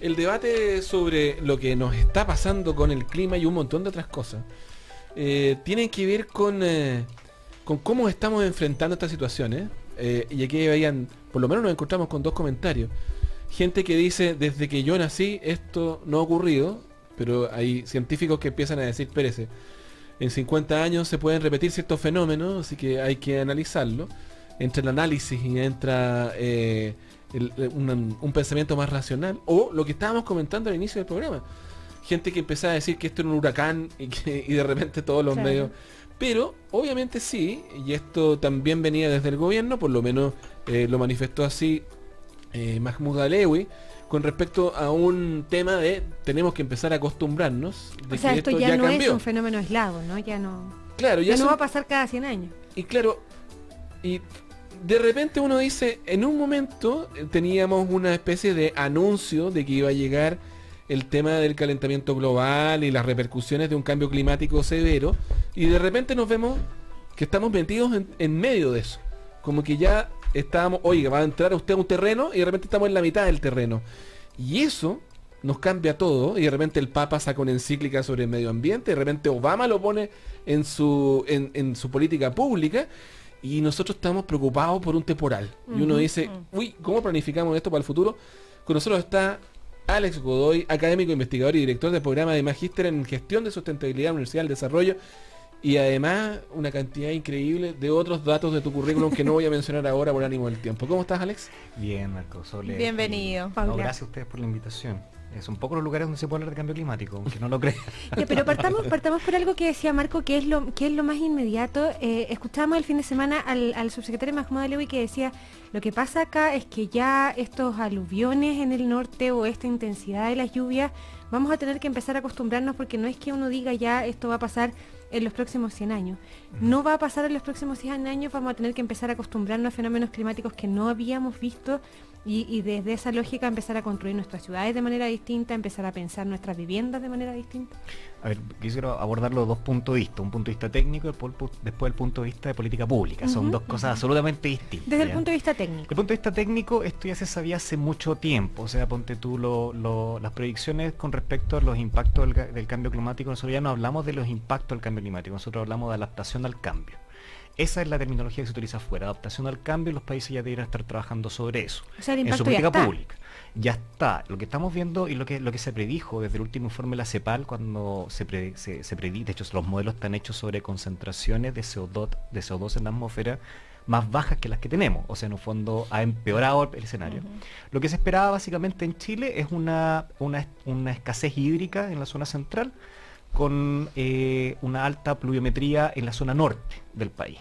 el debate sobre lo que nos está pasando con el clima y un montón de otras cosas tiene que ver con cómo estamos enfrentando estas situaciones. Y aquí vayan, por lo menos nos encontramos con 2 comentarios. Gente que dice, desde que yo nací esto no ha ocurrido, pero hay científicos que empiezan a decir, espérese, en 50 años se pueden repetir ciertos fenómenos, así que hay que analizarlo. Entra el análisis y entra un pensamiento más racional, o lo que estábamos comentando al inicio del programa, gente que empezaba a decir que esto era un huracán y de repente todos los medios, pero obviamente sí, y esto también venía desde el gobierno, por lo menos lo manifestó así Mahmoud Alewi, con respecto a un tema de tenemos que empezar a acostumbrarnos de que esto ya no cambió. Es un fenómeno aislado, ¿no? Ya no, claro, ya no va a pasar cada 100 años. Y claro, y de repente uno dice, en un momento teníamos una especie de anuncio de que iba a llegar el tema del calentamiento global y las repercusiones de un cambio climático severo, y de repente nos vemos que estamos metidos en medio de eso. Como que ya estábamos, oiga, va a entrar usted a un terreno y de repente estamos en la mitad del terreno. Y eso nos cambia todo, y de repente el Papa saca una encíclica sobre el medio ambiente, de repente Obama lo pone en su política pública, y nosotros estamos preocupados por un temporal. Y uno dice, uy, ¿cómo planificamos esto para el futuro? Con nosotros está Alex Godoy, académico, investigador y director del programa de Magíster en Gestión de Sustentabilidad Universidad del Desarrollo, y además una cantidad increíble de otros datos de tu currículum que no voy a mencionar ahora por ánimo del tiempo. ¿Cómo estás, Alex? Bien, Marco Sole. Bienvenido. No, gracias a ustedes por la invitación. Es un poco los lugares donde se puede hablar de cambio climático, aunque no lo crean. Ya, pero partamos por algo que decía Marco, que es lo más inmediato. Escuchamos el fin de semana al subsecretario Mahmoud Alewi, que decía, lo que pasa acá es que ya estos aluviones en el norte o esta intensidad de las lluvias, vamos a tener que empezar a acostumbrarnos, porque no es que uno diga ya esto va a pasar en los próximos 100 años. No va a pasar en los próximos 100 años, vamos a tener que empezar a acostumbrarnos a fenómenos climáticos que no habíamos visto, y desde esa lógica empezar a construir nuestras ciudades de manera distinta, empezar a pensar nuestras viviendas de manera distinta. A ver, quisiera abordar los 2 puntos de vista, un punto de vista técnico y después el punto de vista de política pública. Son 2 cosas absolutamente distintas. Desde el punto de vista técnico. Desde el punto de vista técnico, esto ya se sabía hace mucho tiempo. O sea, ponte tú las predicciones con respecto a los impactos del cambio climático. Nosotros ya no hablamos de los impactos del cambio climático, nosotros hablamos de adaptación al cambio. Esa es la terminología que se utiliza afuera, adaptación al cambio, y los países ya deberían estar trabajando sobre eso, o sea, en su política pública. Ya está, lo que estamos viendo y lo que se predijo desde el último informe de la CEPAL, cuando se predijo, de hecho los modelos están hechos sobre concentraciones de CO2 en la atmósfera más bajas que las que tenemos, o sea, en un fondo ha empeorado el escenario. Lo que se esperaba básicamente en Chile es una escasez hídrica en la zona central, con una alta pluviometría en la zona norte del país.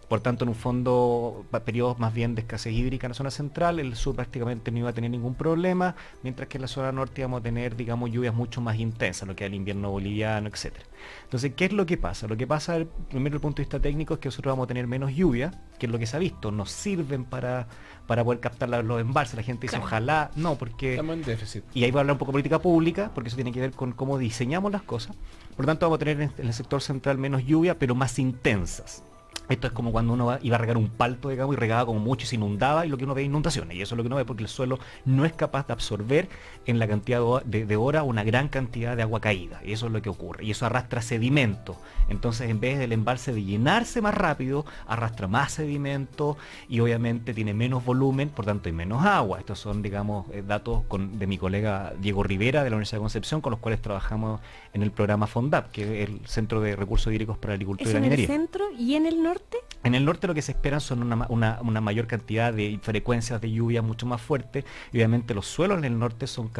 Por tanto, en un fondo, periodos más bien de escasez hídrica en la zona central, el sur prácticamente no iba a tener ningún problema, mientras que en la zona norte íbamos a tener, digamos, lluvias mucho más intensas, lo que es el invierno boliviano, etcétera. Entonces, ¿qué es lo que pasa? Lo que pasa, primero desde el punto de vista técnico, es que nosotros vamos a tener menos lluvia, que es lo que se ha visto, nos sirven para poder captar los embalses. La gente dice, claro, ojalá, no, porque... Estamos en déficit. Y ahí va a hablar un poco de política pública, porque eso tiene que ver con cómo diseñamos las cosas. Por lo tanto, vamos a tener en el sector central menos lluvia, pero más intensas. Esto es como cuando uno iba a regar un palto, digamos, y regaba como mucho y se inundaba, y lo que uno ve es inundaciones. Y eso es lo que uno ve porque el suelo no es capaz de absorber en la cantidad de horas una gran cantidad de agua caída. Y eso es lo que ocurre. Y eso arrastra sedimento. Entonces, en vez del embalse de llenarse más rápido, arrastra más sedimento y obviamente tiene menos volumen, por tanto hay menos agua. Estos son, digamos, datos de mi colega Diego Rivera de la Universidad de Concepción, con los cuales trabajamos en el programa FONDAP, que es el Centro de Recursos Hídricos para la Agricultura y la Minería. ¿Es en el centro y en el norte? En el norte lo que se esperan son una mayor cantidad de frecuencias de lluvia mucho más fuerte, y obviamente los suelos en el norte son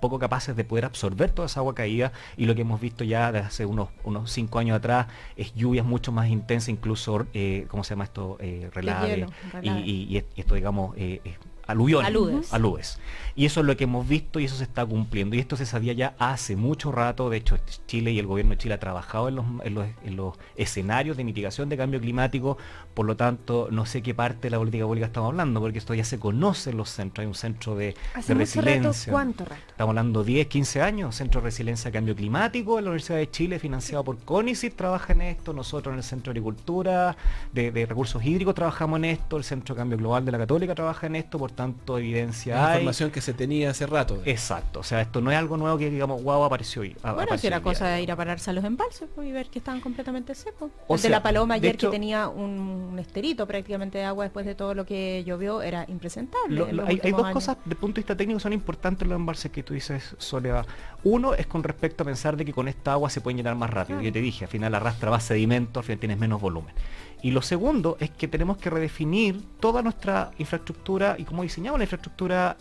poco capaces de poder absorber toda esa agua caída, y lo que hemos visto ya desde hace unos 5 años atrás es lluvias mucho más intensas, incluso, ¿cómo se llama esto? Relave, y esto, digamos, aluviones. Y eso es lo que hemos visto y eso se está cumpliendo. Y esto se sabía ya hace mucho rato. De hecho, Chile y el gobierno de Chile ha trabajado en los escenarios de mitigación de cambio climático. Por lo tanto, no sé qué parte de la política pública estamos hablando, porque esto ya se conoce en los centros. Hay un centro de resiliencia. Rato, ¿cuánto rato? Estamos hablando 10, 15 años. Centro de Resiliencia a Cambio Climático en la Universidad de Chile, financiado por CONICET, trabaja en esto. Nosotros en el Centro de Agricultura, de Recursos Hídricos, trabajamos en esto. El Centro de Cambio Global de la Católica trabaja en esto. Por tanto evidencia La hay. información que se tenía hace rato. Exacto, o sea, esto no es algo nuevo que digamos, wow, apareció hoy. Bueno, si era cosa de ir a pararse a los embalses pues, y ver que estaban completamente secos. O El de sea, La Paloma de ayer hecho, que tenía un esterito prácticamente de agua después de todo lo que llovió era impresentable. en los Hay últimos dos años. cosas de punto de vista técnico que son importantes en los embalses que tú dices, Soledad. Uno es con respecto a pensar de que con esta agua se pueden llenar más rápido. Claro. Yo te dije, al final arrastra más sedimento, al final tienes menos volumen. Y lo segundo es que tenemos que redefinir toda nuestra infraestructura y cómo diseñamos la infraestructura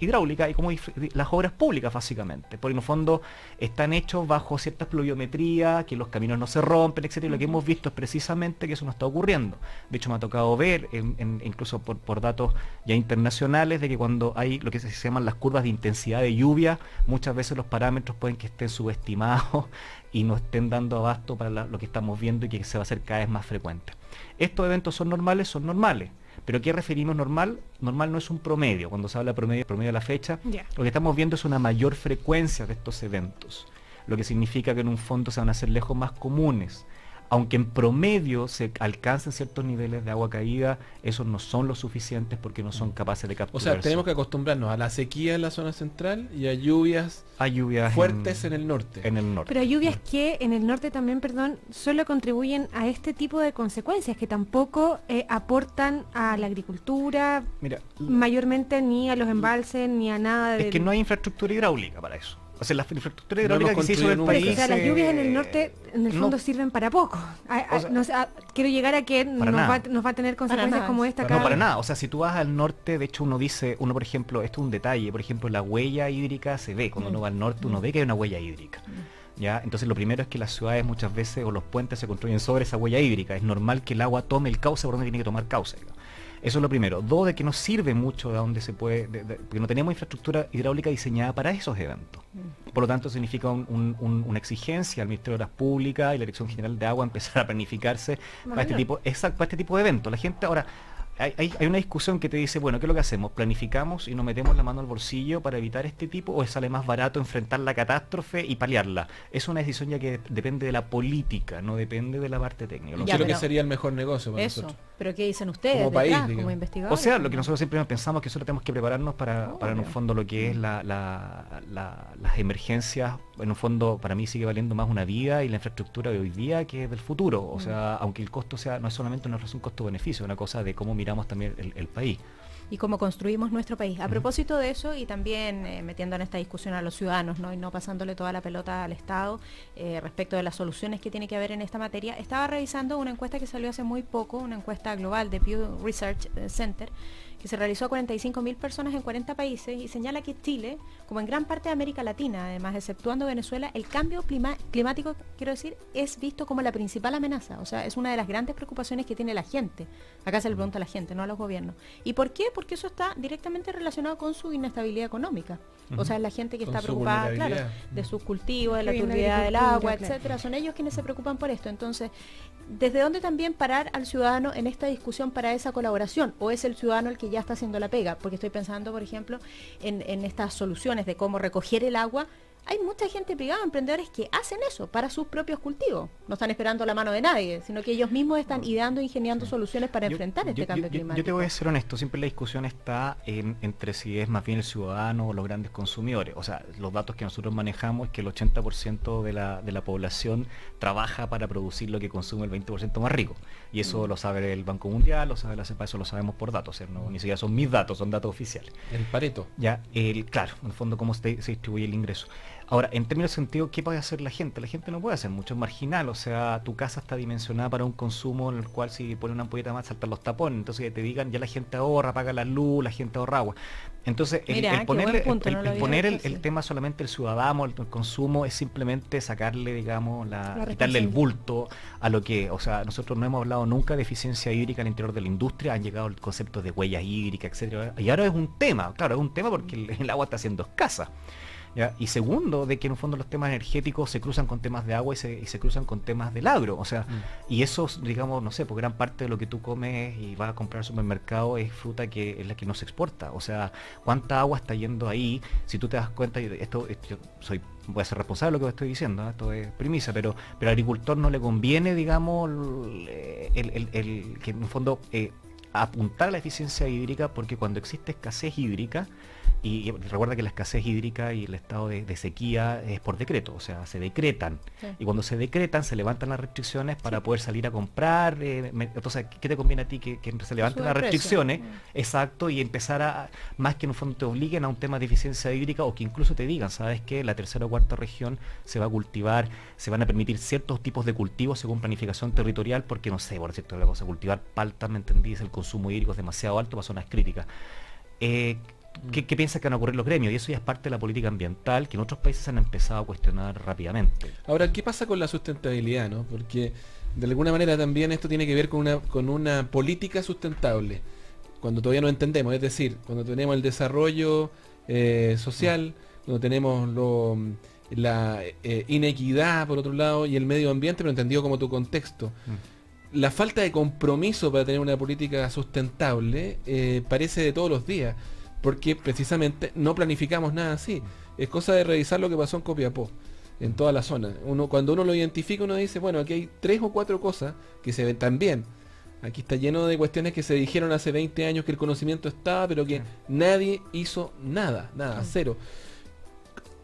hidráulica y cómo las obras públicas básicamente, porque en el fondo están hechos bajo ciertas pluviometrías, que los caminos no se rompen, etcétera, y lo que hemos visto es precisamente que eso no está ocurriendo. De hecho me ha tocado ver, incluso por datos ya internacionales, de que cuando hay lo que se llaman las curvas de intensidad de lluvia, muchas veces los parámetros pueden que estén subestimados y no estén dando abasto para lo que estamos viendo y que se va a hacer cada vez más frecuente. ¿Estos eventos son normales? Son normales. ¿Pero qué referimos normal? Normal no es un promedio. Cuando se habla de promedio de la fecha, lo que estamos viendo es una mayor frecuencia de estos eventos. Lo que significa que en un fondo se van a hacer lejos más comunes. Aunque en promedio se alcancen ciertos niveles de agua caída, esos no son los suficientes porque no son capaces de capturar. O sea, tenemos que acostumbrarnos a la sequía en la zona central y a lluvias fuertes en el norte. Pero hay lluvias que en el norte también, perdón, solo contribuyen a este tipo de consecuencias, que tampoco aportan a la agricultura, Mira, mayormente ni a los embalses, ni a nada de... Es que no hay infraestructura hidráulica para eso. O sea, la infraestructura No hidráulica hemos que se hizo en el construido país... nunca. O sea, las lluvias en el norte en el fondo no. sirven para poco. O sea, No sé, quiero llegar a que nos va a tener consecuencias nada. como esta No, acá. para nada. O sea, si tú vas al norte, de hecho uno por ejemplo, esto es un detalle, por ejemplo, la huella hídrica se ve. Cuando uno va al norte, uno ve que hay una huella hídrica. ¿Ya? Entonces lo primero es que las ciudades muchas veces o los puentes se construyen sobre esa huella hídrica. Es normal que el agua tome el cauce por donde tiene que tomar cauce. Digamos. Eso es lo primero. Dos, de que no sirve mucho de donde se puede, porque no tenemos infraestructura hidráulica diseñada para esos eventos. Por lo tanto, significa una exigencia al Ministerio de Obras Públicas y la Dirección General de Agua empezar a planificarse para este tipo de eventos. La gente ahora... Hay una discusión que te dice, bueno, ¿qué es lo que hacemos? ¿Planificamos y nos metemos la mano al bolsillo para evitar este tipo o sale más barato enfrentar la catástrofe y paliarla? Es una decisión ya que depende de la política, no depende de la parte técnica. ¿Qué es lo que sería el mejor negocio para eso. nosotros? Pero ¿qué dicen ustedes Como país, detrás, digamos. como investigadores? O sea, lo que nosotros siempre pensamos que solo tenemos que prepararnos para en un fondo lo que es las emergencias. En un fondo para mí sigue valiendo más una vida y la infraestructura de hoy día que del futuro. O sea, aunque el costo no es solamente una relación costo-beneficio, es una cosa de cómo miramos también el país. Y cómo construimos nuestro país. A propósito de eso, y también metiendo en esta discusión a los ciudadanos, ¿no? Y no pasándole toda la pelota al Estado, respecto de las soluciones que tiene que haber en esta materia, estaba revisando una encuesta que salió hace muy poco, una encuesta global de Pew Research Center, que se realizó a 45.000 personas en 40 países y señala que Chile, como en gran parte de América Latina, además exceptuando Venezuela, el cambio climático, quiero decir, es visto como la principal amenaza. O sea, es una de las grandes preocupaciones que tiene la gente. Acá se le pregunta a la gente, no a los gobiernos. ¿Y por qué? Porque eso está directamente relacionado con su inestabilidad económica. O sea, es la gente que Con está su preocupada, claro, vulnerabilidad. de sus cultivos, de la Que viene turbidez del agricultura, agua, claro. etcétera. Son ellos quienes se preocupan por esto. Entonces, ¿desde dónde también parar al ciudadano en esta discusión para esa colaboración? ¿O es el ciudadano el que ya está haciendo la pega? Porque estoy pensando, por ejemplo, en estas soluciones de cómo recoger el agua. Hay mucha gente privada, emprendedores que hacen eso para sus propios cultivos. No están esperando la mano de nadie, sino que ellos mismos están ideando, ingeniando soluciones para enfrentar este cambio climático. Yo te voy a ser honesto, siempre la discusión está entre si es más bien el ciudadano o los grandes consumidores. O sea, los datos que nosotros manejamos es que el 80% de la población trabaja para producir lo que consume el 20% más rico. Y eso lo sabe el Banco Mundial, lo sabe la CEPA, eso lo sabemos por datos. O sea, ni siquiera son mis datos, son datos oficiales. El Pareto. Ya, claro, en el fondo cómo se distribuye el ingreso. Ahora, en términos de sentido, ¿qué puede hacer la gente? La gente no puede hacer mucho, es marginal, o sea, tu casa está dimensionada para un consumo en el cual si pone una ampolleta más saltan los tapones, entonces que te digan, ya la gente ahorra, paga la luz, la gente ahorra agua. Entonces, Mira, el poner el el tema solamente el ciudadano, el consumo, es simplemente sacarle, digamos, quitarle el responsabilidad. bulto a lo que, o sea, nosotros no hemos hablado nunca de eficiencia hídrica al interior de la industria, han llegado el concepto de huellas hídricas, etcétera, y ahora es un tema, claro, es un tema porque el agua está siendo escasa. ¿Ya? Y segundo, de que en un fondo los temas energéticos se cruzan con temas de agua y se cruzan con temas del agro, o sea, y eso, digamos, no sé, porque gran parte de lo que tú comes y vas a comprar al supermercado es fruta que es la que no se exporta, o sea, cuánta agua está yendo ahí, si tú te das cuenta, yo voy a ser responsable de lo que estoy diciendo, ¿eh? Esto es premisa, pero al agricultor no le conviene, digamos, que en un fondo apuntar a la eficiencia hídrica, porque cuando existe escasez hídrica, y recuerda que la escasez hídrica y el estado de sequía es por decreto, o sea, se decretan. Sí. Y cuando se decretan, se levantan las restricciones para poder salir a comprar. Entonces, ¿qué te conviene a ti? Que se levanten Sube las el precio. restricciones, exacto, y empezar más que en un fondo te obliguen a un tema de eficiencia hídrica, o que incluso te digan, ¿sabes qué? La tercera o cuarta región se va a cultivar, se van a permitir ciertos tipos de cultivos según planificación territorial, porque no sé, por cierto, la cosa, cultivar palta, ¿me entendís? El consumo hídrico es demasiado alto para zonas críticas. ¿Qué piensas que van a ocurrir los gremios? Y eso ya es parte de la política ambiental que en otros países se han empezado a cuestionar rápidamente. Ahora, ¿qué pasa con la sustentabilidad, no? Porque de alguna manera también esto tiene que ver con una política sustentable, cuando todavía no entendemos, es decir, cuando tenemos el desarrollo social, cuando tenemos la inequidad por otro lado y el medio ambiente, pero entendido como tu contexto. La falta de compromiso para tener una política sustentable parece de todos los días, porque precisamente no planificamos nada así. Es cosa de revisar lo que pasó en Copiapó, en toda la zona. Cuando uno lo identifica, uno dice, bueno, aquí hay 3 o 4 cosas que se ven tan bien. Aquí está lleno de cuestiones que se dijeron hace 20 años que el conocimiento estaba, pero que nadie hizo nada, cero.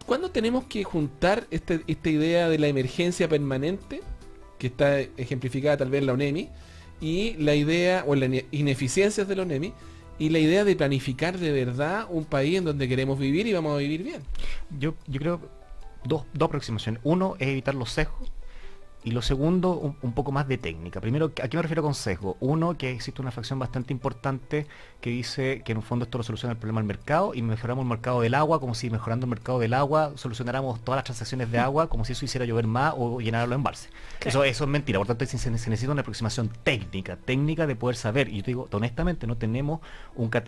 ¿Cuándo tenemos que juntar esta idea de la emergencia permanente, que está ejemplificada tal vez en la ONEMI, y la idea, o las ineficiencias de la ONEMI, y la idea de planificar de verdad un país en donde queremos vivir y vamos a vivir bien? Yo creo dos aproximaciones. Uno es evitar los sesgos, y lo segundo, un poco más de técnica. Primero, ¿a qué me refiero con sesgo? Uno, que existe una fracción bastante importante que dice que en un fondo esto lo soluciona el problema del mercado, y mejoramos el mercado del agua como si mejorando el mercado del agua solucionáramos todas las transacciones de agua, como si eso hiciera llover más o llenar los embalses. Claro. Eso es mentira. Por tanto, se necesita una aproximación técnica de poder saber. Y yo te digo, honestamente, no tenemos,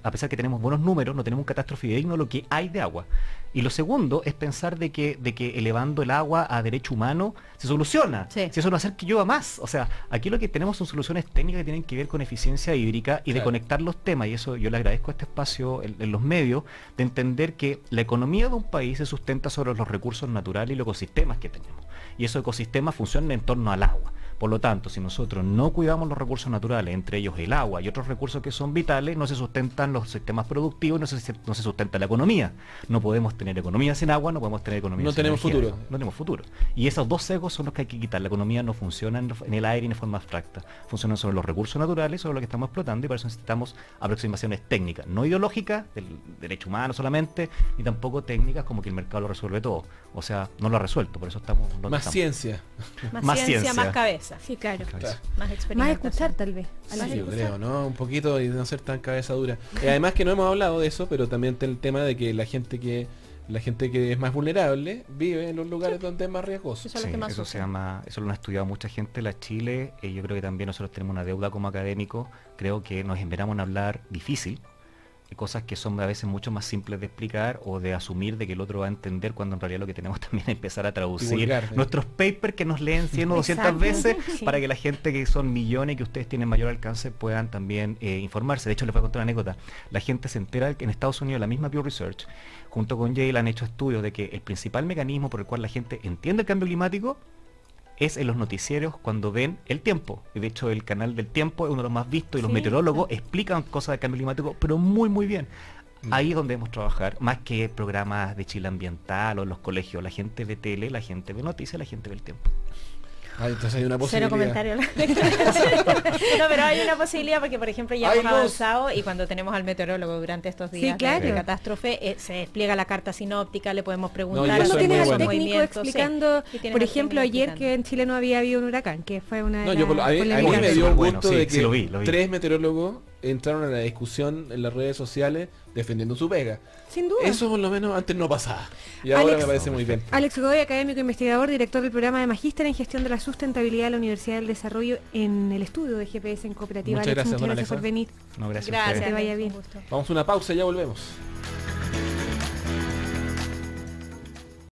a pesar que tenemos buenos números, no tenemos un catástrofe digno de lo que hay de agua. Y lo segundo es pensar de que elevando el agua a derecho humano se soluciona. Sí. Si eso no va a hacer que llueva más. O sea, aquí lo que tenemos son soluciones técnicas que tienen que ver con eficiencia hídrica y de conectar los temas, y eso yo le agradezco a este espacio en los medios, de entender que la economía de un país se sustenta sobre los recursos naturales y los ecosistemas que tenemos. Y esos ecosistemas funcionan en torno al agua. Por lo tanto, si nosotros no cuidamos los recursos naturales, entre ellos el agua y otros recursos que son vitales, no se sustentan los sistemas productivos, no se sustenta la economía. No podemos tener economía sin agua, no podemos tener economía sin energía. Futuro. No tenemos futuro. Y esos dos sesgos son los que hay que quitar. La economía no funciona en el aire ni de forma abstracta. Funciona sobre los recursos naturales, sobre lo que estamos explotando, y por eso necesitamos aproximaciones técnicas, no ideológicas, del derecho humano solamente, ni tampoco técnicas como que el mercado lo resuelve todo. O sea, no lo ha resuelto, por eso estamos donde más estamos. Ciencia. Más ciencia, más cabeza. Sí, claro. Más experimentación. Más escuchar, tal vez. Sí, yo creo, ¿no? Un poquito y no ser tan cabeza dura. Además que no hemos hablado de eso, pero también el tema de que la gente que es más vulnerable vive en los lugares donde es más riesgoso. Eso lo han estudiado mucha gente. La Chile, yo creo que también nosotros tenemos una deuda como académicos. Creo que nos esperamos en hablar difícil, cosas que son a veces mucho más simples de explicar o de asumir de que el otro va a entender, cuando en realidad lo que tenemos también es empezar a traducir nuestros papers que nos leen 100 o 200 veces para que la gente, que son millones y que ustedes tienen mayor alcance, puedan también informarse. De hecho, les voy a contar una anécdota. La gente se entera que en Estados Unidos, la misma Pew Research, junto con Yale, han hecho estudios de que el principal mecanismo por el cual la gente entiende el cambio climático es en los noticieros cuando ven el tiempo. Y de hecho el canal del tiempo es uno de los más vistos, y los meteorólogos explican cosas del cambio climático, pero muy bien. Ahí es donde debemos trabajar, más que programas de Chile Ambiental o en los colegios. La gente ve tele, la gente ve noticias, la gente ve el tiempo. Entonces hay una posibilidad. Cero comentario. No, pero hay una posibilidad, porque por ejemplo ya hemos avanzado, y cuando tenemos al meteorólogo durante estos días de catástrofe, se despliega la carta sinóptica, le podemos preguntar. ¿Cuándo tienes al técnico explicando, por ejemplo, ayer que en Chile no había habido un huracán, que fue una de a mí me dio un gusto de que 3 meteorólogos entraron a la discusión en las redes sociales defendiendo su pega. Sin duda. Eso por lo menos antes no pasaba. Y ahora me parece muy bien. Alex Godoy, académico investigador, director del programa de Magíster en Gestión de la Sustentabilidad de la Universidad del Desarrollo, en el estudio de GPS en Cooperativa. Muchas gracias por venir. No, gracias. Que vaya bien. Vamos a una pausa y ya volvemos.